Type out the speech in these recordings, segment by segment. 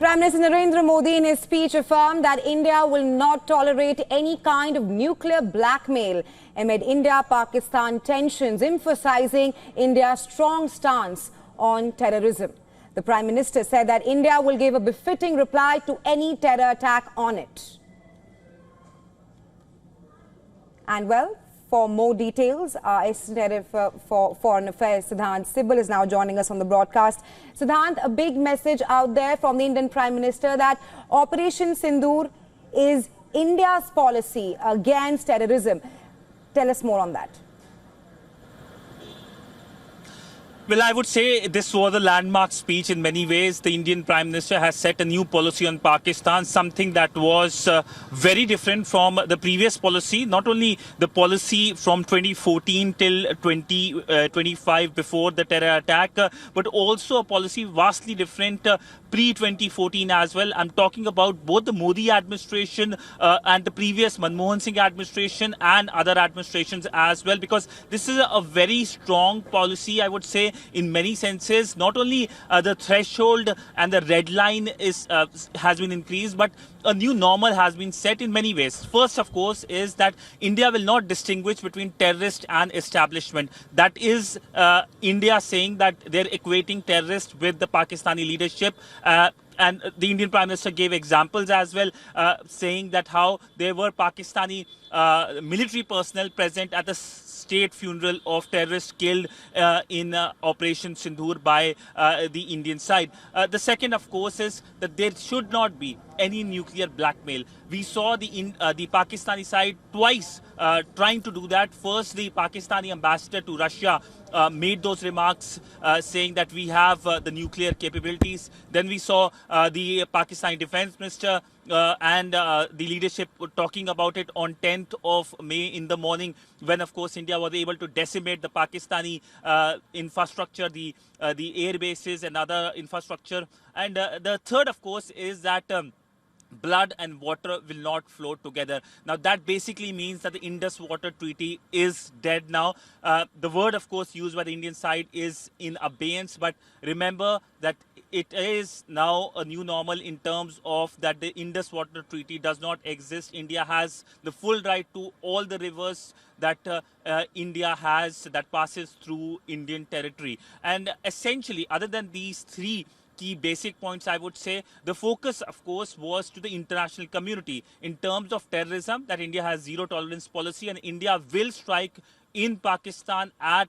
Prime Minister Narendra Modi in his speech affirmed that India will not tolerate any kind of nuclear blackmail amid India-Pakistan tensions, emphasizing India's strong stance on terrorism. The Prime Minister said that India will give a befitting reply to any terror attack on it. And well, for more details, our Assistant Editor for Foreign Affairs, Siddhant Sibal, is now joining us on the broadcast. Siddhant, a big message out there from the Indian Prime Minister that Operation Sindoor is India's policy against terrorism. Tell us more on that. Well, I would say this was a landmark speech in many ways. The Indian Prime Minister has set a new policy on Pakistan, something that was very different from the previous policy. Not only the policy from 2014 till 2025 before the terror attack, but also a policy vastly different pre-2014 as well. I'm talking about both the Modi administration and the previous Manmohan Singh administration and other administrations as well, because this is a very strong policy, I would say, in many senses. Not only the threshold and the red line has been increased, but a new normal has been set in many ways. First, of course, is that India will not distinguish between terrorist and establishment. That is India saying that they're equating terrorists with the Pakistani leadership. And the Indian Prime Minister gave examples as well, saying that how there were Pakistani military personnel present at the state funeral of terrorists killed in Operation Sindoor by the Indian side. The second, of course, is that there should not be any nuclear blackmail. We saw the Pakistani side twice trying to do that. First, the Pakistani ambassador to Russia made those remarks saying that we have the nuclear capabilities. Then we saw the Pakistani defense minister and the leadership were talking about it on 10th of May in the morning, when, of course, India was able to decimate the Pakistani infrastructure, the air bases and other infrastructure. And the third, of course, is that blood and water will not flow together. Now, that basically means that the Indus Water Treaty is dead now. The word, of course, used by the Indian side is in abeyance, but remember that it is now a new normal in terms of that the Indus Water Treaty does not exist. India has the full right to all the rivers that India has that passes through Indian territory. And essentially, other than these three key basic points, I would say the focus, of course, was to the international community in terms of terrorism, that India has zero tolerance policy and India will strike in Pakistan at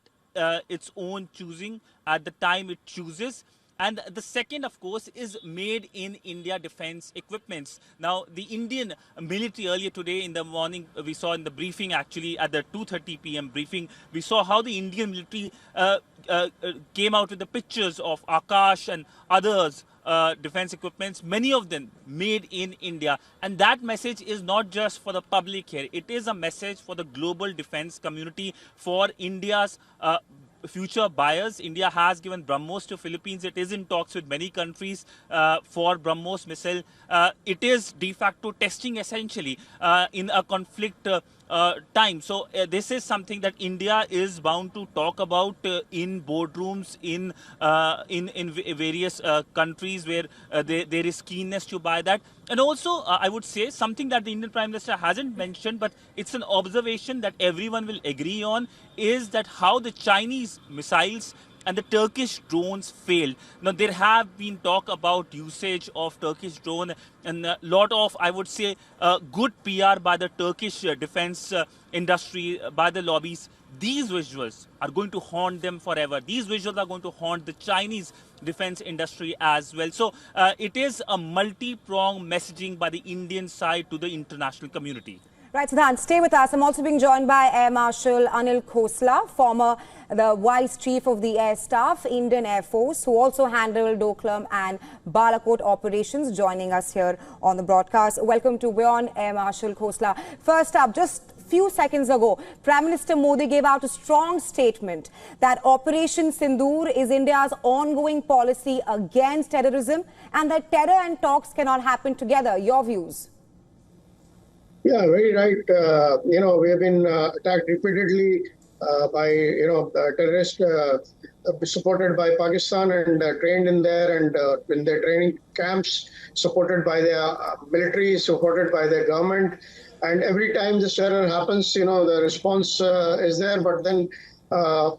its own choosing, at the time it chooses. And the second, of course, is made in India defense equipments. Now, the Indian military earlier today in the morning, we saw in the briefing, actually at the 2:30 p.m. briefing, we saw how the Indian military came out with the pictures of Akash and others defense equipments, many of them made in India. And that message is not just for the public here. It is a message for the global defense community, for India's future buyers. India has given BrahMos to Philippines. It is in talks with many countries for BrahMos missile. It is de facto testing essentially in a conflict time. So this is something that India is bound to talk about in boardrooms, in various countries where there is keenness to buy that. And also, I would say something that the Indian Prime Minister hasn't mentioned, but it's an observation that everyone will agree on, is that how the Chinese missiles and the Turkish drones failed. Now, there have been talk about usage of Turkish drone and a lot of, I would say, good PR by the Turkish defense industry, by the lobbies. These visuals are going to haunt them forever. These visuals are going to haunt the Chinese defense industry as well. So it is a multi-pronged messaging by the Indian side to the international community. Right, Siddhant, stay with us. I'm also being joined by Air Marshal Anil Kosla, the Vice Chief of the Air Staff, Indian Air Force, who also handled Doklam and Balakot operations, joining us here on the broadcast. Welcome to WION, Air Marshal Kosla. First up, just few seconds ago, Prime Minister Modi gave out a strong statement that Operation Sindoor is India's ongoing policy against terrorism and that terror and talks cannot happen together. Your views? Yeah, very right. We have been attacked repeatedly by, terrorist supported by Pakistan and trained in there and in their training camps, supported by their military, supported by their government. And every time this terror happens, the response is there. But then, after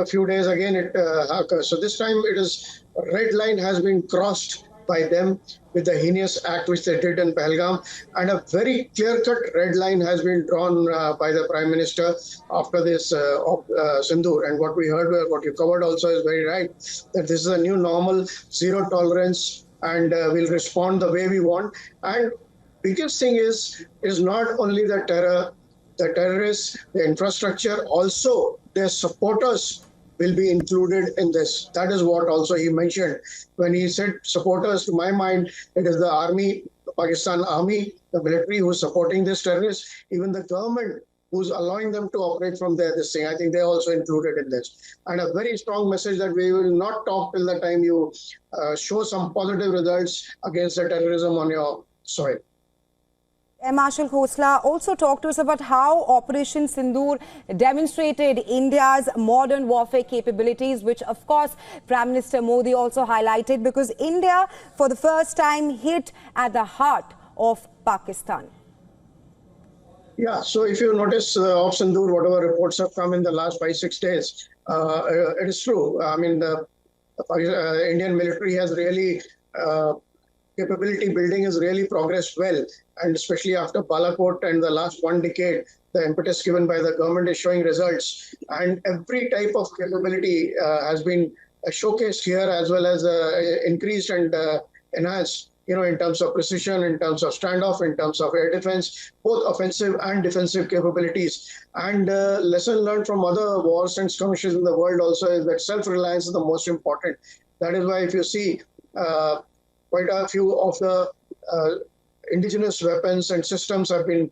a few days again, it occurs. So this time it is red line has been crossed by them with the heinous act which they did in Pahalgam, and a very clear-cut red line has been drawn by the Prime Minister after this Sindoor. And what we heard, what you covered also is very right, that this is a new normal, zero tolerance, and we'll respond the way we want. And biggest thing is not only the terror, the terrorists, the infrastructure, also their supporters will be included in this. That is what also he mentioned. When he said supporters, to my mind, it is the army, the Pakistan army, the military who is supporting this terrorists, even the government who's allowing them to operate from there, this thing. I think they're also included in this. And a very strong message that we will not talk till the time you show some positive results against the terrorism on your soil. Marshal Kosla also talked to us about how Operation Sindoor demonstrated India's modern warfare capabilities, which of course Prime Minister Modi also highlighted, because India for the first time hit at the heart of Pakistan. Yeah, so if you notice of Sindoor, whatever reports have come in the last 5-6 days, it is true. I mean, the Indian military has really capability building has really progressed well, and especially after Balakot and the last 1 decade, the impetus given by the government is showing results, and every type of capability has been showcased here, as well as increased and enhanced, in terms of precision, in terms of standoff, in terms of air defense, both offensive and defensive capabilities. And lesson learned from other wars and skirmishes in the world also is that self-reliance is the most important. That is why if you see quite a few of the indigenous weapons and systems have been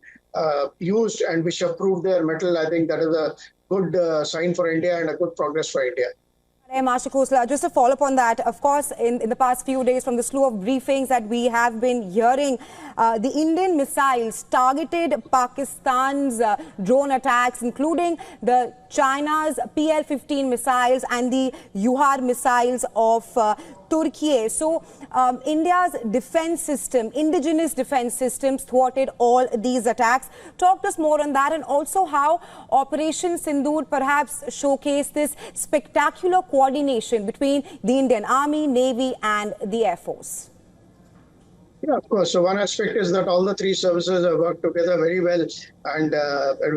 used and which have proved their mettle. I think that is a good sign for India and a good progress for India. Marshal Kosla, just to follow up on that, of course, in the past few days, from the slew of briefings that we have been hearing, the Indian missiles targeted Pakistan's drone attacks, including the China's PL-15 missiles and the Yuhar missiles of Turkey. So India's defense system, indigenous defense systems thwarted all these attacks. Talk to us more on that, and also how Operation Sindoor perhaps showcased this spectacular coordination between the Indian Army, Navy and the Air Force. Yeah, of course. So one aspect is that all the three services have worked together very well, and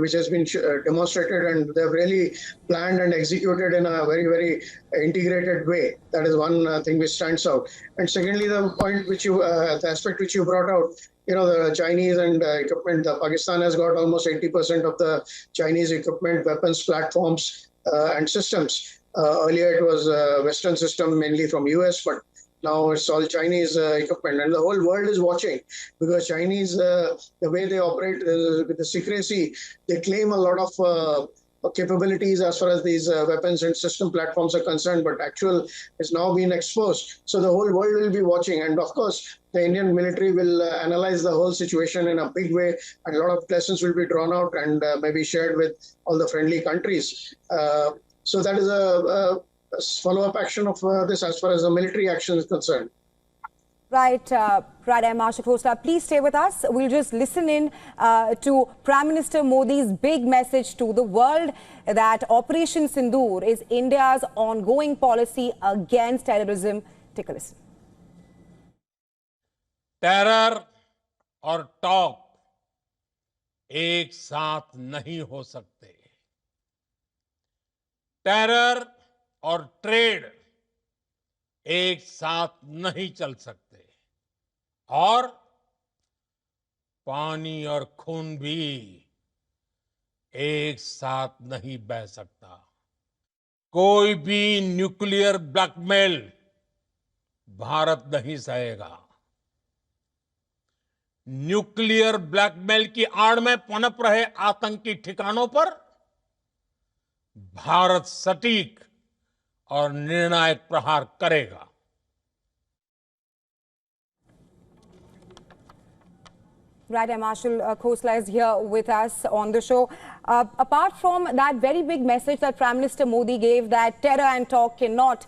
which has been demonstrated, and they've really planned and executed in a very, very integrated way. That is one thing which stands out. And secondly, the point which you, the aspect which you brought out, the Chinese and equipment. Pakistan has got almost 80% of the Chinese equipment, weapons, platforms, and systems. Earlier, it was a Western system, mainly from US, but now it's all Chinese equipment, and the whole world is watching, because Chinese, the way they operate with the secrecy, they claim a lot of capabilities as far as these weapons and system platforms are concerned, but actual is now being exposed. So the whole world will be watching, and of course, the Indian military will analyze the whole situation in a big way, and a lot of lessons will be drawn out and maybe shared with all the friendly countries. So that is a follow-up action of this as far as the military action is concerned. Right, Marshal Kosla, please stay with us. We'll just listen in to Prime Minister Modi's big message to the world that Operation Sindoor is India's ongoing policy against terrorism. Take a listen. Terror और talk एक साथ नहीं हो सकते। Terror और trade एक साथ नहीं चल सकते, और पानी और खून भी एक साथ नहीं बह सकता। कोई भी न्यूक्लियर ब्लैकमेल भारत नहीं सहेगा। न्यूक्लियर ब्लैकमेल की आड़ में पनप रहे आतंकी ठिकानों पर भारत सटीक और निर्णायक प्रहार करेगा। Right, Marshal Kosla is here with us on the show. apart from that very big message that Prime Minister Modi gave that terror and talk cannot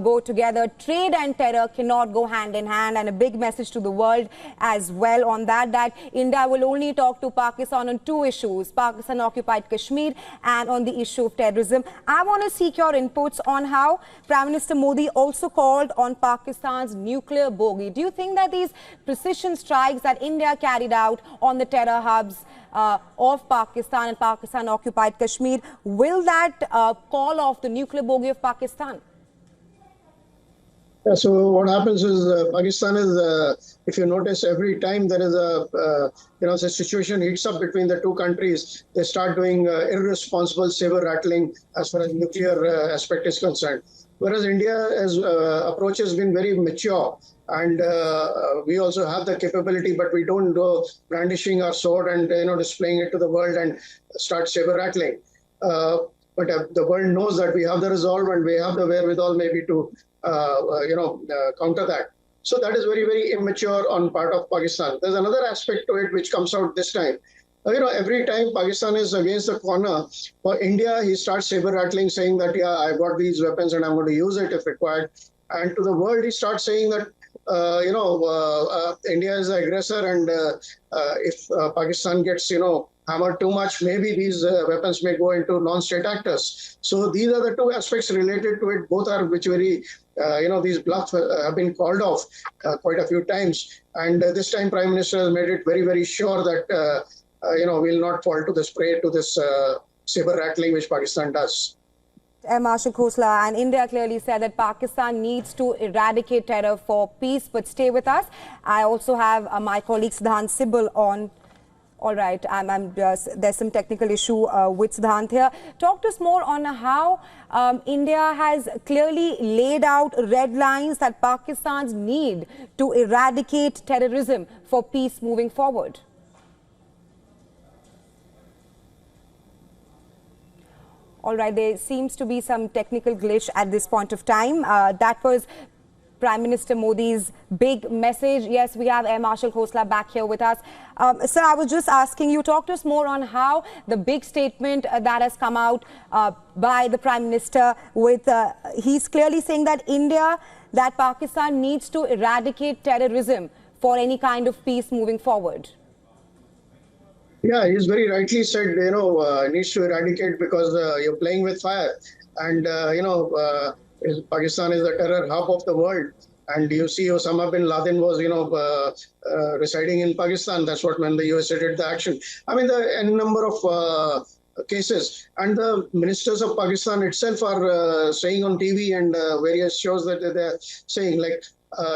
go together, trade and terror cannot go hand in hand, and a big message to the world as well on that, that India will only talk to Pakistan on two issues, Pakistan occupied Kashmir and on the issue of terrorism. I want to seek your inputs on how Prime Minister Modi also called on Pakistan's nuclear bogey. Do you think that these precision strikes that India carried out on the terror hubs of Pakistan and Pakistan-occupied Kashmir, will that call off the nuclear bogey of Pakistan? Yeah, so what happens is Pakistan is, if you notice, every time there is the situation heats up between the two countries, they start doing irresponsible saber rattling as far as nuclear aspect is concerned. Whereas India's approach has been very mature, and we also have the capability, but we don't go brandishing our sword and displaying it to the world and start saber rattling. But the world knows that we have the resolve and we have the wherewithal maybe to counter that. So that is very, very immature on part of Pakistan. There's another aspect to it which comes out this time. Every time Pakistan is against the corner, for India, he starts saber rattling, saying that, yeah, I've got these weapons and I'm going to use it if required. And to the world, he starts saying that, India is the aggressor, and if Pakistan gets, hammered too much, maybe these weapons may go into non-state actors. So these are the two aspects related to it. Both are which very, these bluffs have been called off quite a few times. And this time, Prime Minister has made it very, very sure that, we'll not fall to this prey to this saber rattling which Pakistan does. Marshal Kosla, and India clearly said that Pakistan needs to eradicate terror for peace. But stay with us. I also have my colleague Siddhant Sibal on. All right, there's some technical issue with Siddhant here. Talk to us more on how India has clearly laid out red lines that Pakistan's need to eradicate terrorism for peace moving forward. All right, there seems to be some technical glitch at this point of time. That was Prime Minister Modi's big message. Yes, we have Air Marshal Kosla back here with us. Sir, I was just asking you, talk to us more on how the big statement that has come out by the Prime Minister with, he's clearly saying that that Pakistan needs to eradicate terrorism for any kind of peace moving forward. Yeah, he's very rightly said, needs to eradicate because you're playing with fire. And, Pakistan is the terror hub of the world. And you see Osama bin Laden was, residing in Pakistan. That's what when the USA did the action. I mean, the N number of cases. And the ministers of Pakistan itself are saying on TV and various shows that they're saying, like,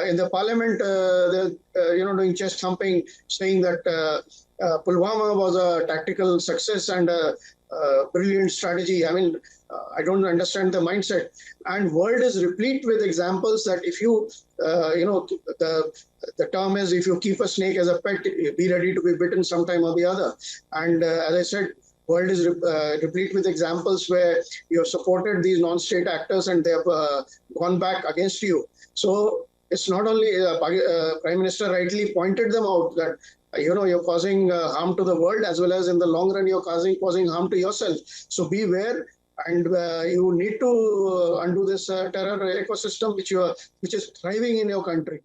in the parliament, they're, doing chest thumping, saying that Pulwama was a tactical success and a brilliant strategy. I mean, I don't understand the mindset. And world is replete with examples that if you, the term is, if you keep a snake as a pet, be ready to be bitten sometime or the other. And as I said, world is replete with examples where you have supported these non-state actors and they have gone back against you. So it's not only Prime Minister rightly pointed them out that you're causing harm to the world, as well as in the long run, you're causing harm to yourself. So beware, and you need to undo this terror ecosystem which is thriving in your country.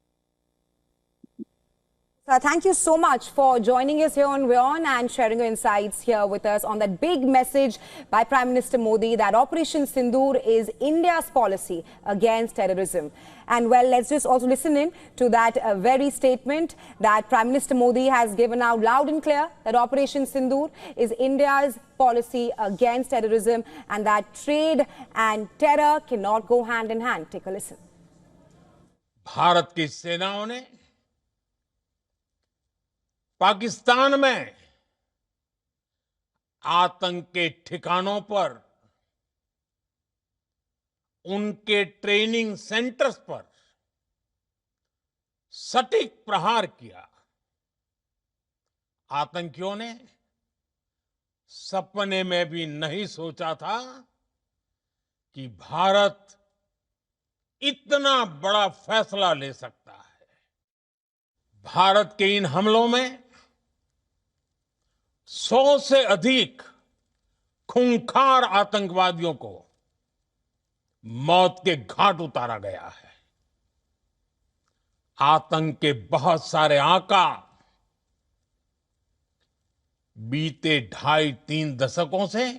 Thank you so much for joining us here on WION and sharing your insights here with us on that big message by Prime Minister Modi that Operation Sindoor is India's policy against terrorism. And well, let's just also listen in to that very statement that Prime Minister Modi has given out loud and clear that Operation Sindoor is India's policy against terrorism and that trade and terror cannot go hand in hand. Take a listen. Bharat की सेनाओं ने पाकिस्तान में आतंक के ठिकानों पर, उनके training centres पर सटीक प्रहार किया। आतंकियों ने सपने में भी नहीं सोचा था कि भारत इतना बड़ा फैसला ले सकता है। भारत के इन हमलों में 100 से अधिक खूंखार आतंकवादियों को मौत के घाट उतारा गया है। आतंक के बहुत सारे आका बीते 2.5-3 दशकों से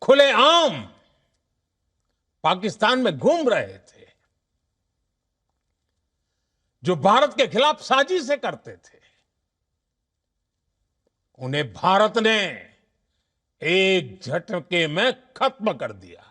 खुलेआम पाकिस्तान में घूम रहे थे, जो भारत के खिलाफ साजिशें करते थे। उन्हें भारत ने एक झटके में खत्म कर दिया।